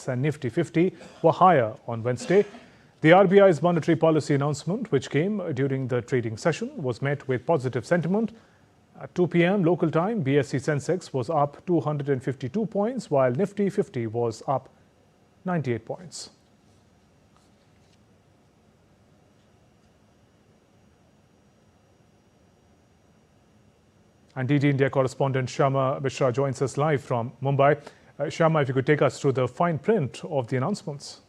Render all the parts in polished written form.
Sensex and Nifty 50 were higher on Wednesday. The RBI's monetary policy announcement, which came during the trading session, was met with positive sentiment. At 2 p.m. local time, BSE Sensex was up 252 points, while Nifty 50 was up 98 points. And DD India correspondent Shyama Mishra joins us live from Mumbai. Shyama, if you could take us through the fine print of the announcements.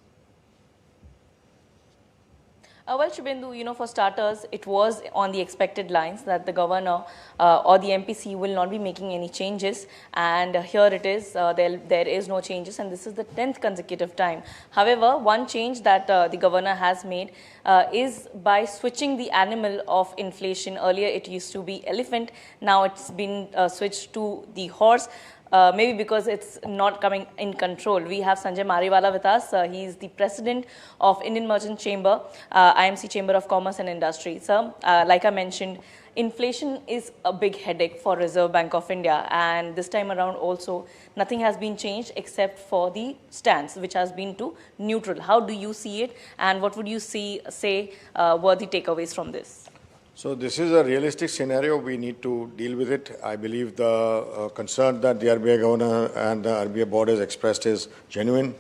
Well, Shubhendu, for starters, it was on the expected lines that the governor or the MPC will not be making any changes. And here it is, there is no changes, and this is the 10th consecutive time. However, one change that the governor has made is by switching the animal of inflation. Earlier, it used to be elephant. Now it's been switched to the horse. Maybe because it's not coming in control. We have Sanjay Mariwala with us. He is the president of Indian Merchant Chamber, IMC Chamber of Commerce and Industry. Sir, like I mentioned, inflation is a big headache for Reserve Bank of India, and this time around also nothing has been changed except for the stance, which has been to neutral. How do you see it, and what would you say were the takeaways from this? So this is a realistic scenario. We need to deal with it. I believe the concern that the RBI governor and the RBI board has expressed is genuine.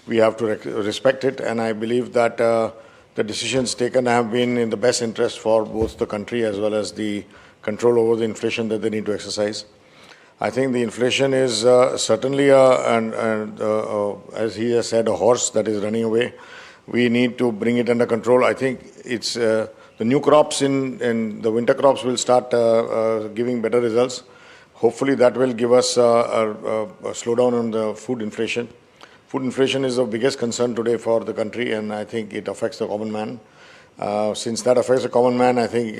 We have to respect it, and I believe that the decisions taken have been in the best interest for both the country as well as the control over the inflation that they need to exercise. I think the inflation is certainly, as he has said, a horse that is running away. We need to bring it under control. I think it's the new crops in the winter crops will start giving better results. Hopefully that will give us a slowdown on the food inflation. Food inflation is the biggest concern today for the country, and I think it affects the common man. Since that affects the common man, I think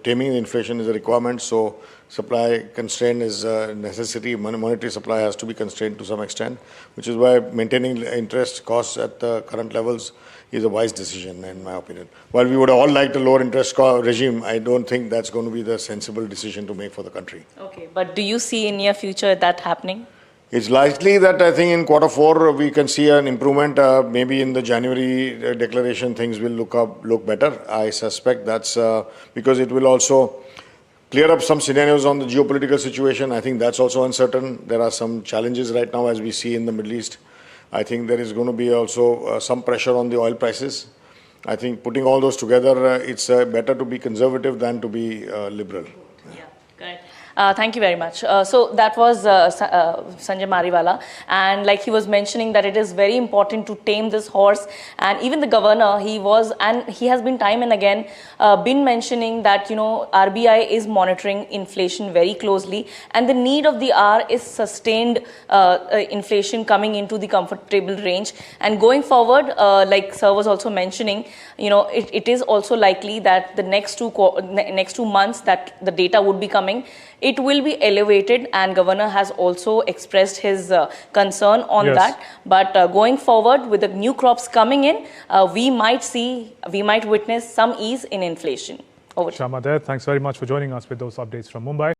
taming the inflation is a requirement. So supply constraint is a necessity. Monetary supply has to be constrained to some extent, which is why maintaining interest costs at the current levels is a wise decision, in my opinion. While we would all like a lower interest regime, I don't think that's going to be the sensible decision to make for the country. Okay, but do you see in near future that happening? It's likely that I think in Q4 we can see an improvement. Maybe in the January declaration things will look better. I suspect that's because it will also clear up some scenarios on the geopolitical situation. I think that's also uncertain. There are some challenges right now as we see in the Middle East. I think there is going to be also some pressure on the oil prices. I think putting all those together, it's better to be conservative than to be liberal. Yeah, correct. Thank you very much. So that was Sanjay Mariwala, and like he was mentioning that it is very important to tame this horse, and even the governor, he has been time and again been mentioning that RBI is monitoring inflation very closely, and the need of the hour is sustained inflation coming into the comfortable range, and going forward, like sir was also mentioning, it is also likely that the next 2 months that the data would be coming, it will be elevated, and governor has also expressed his concern on that. But going forward with the new crops coming in, we might witness some ease in inflation. Shyama there, thanks very much for joining us with those updates from Mumbai.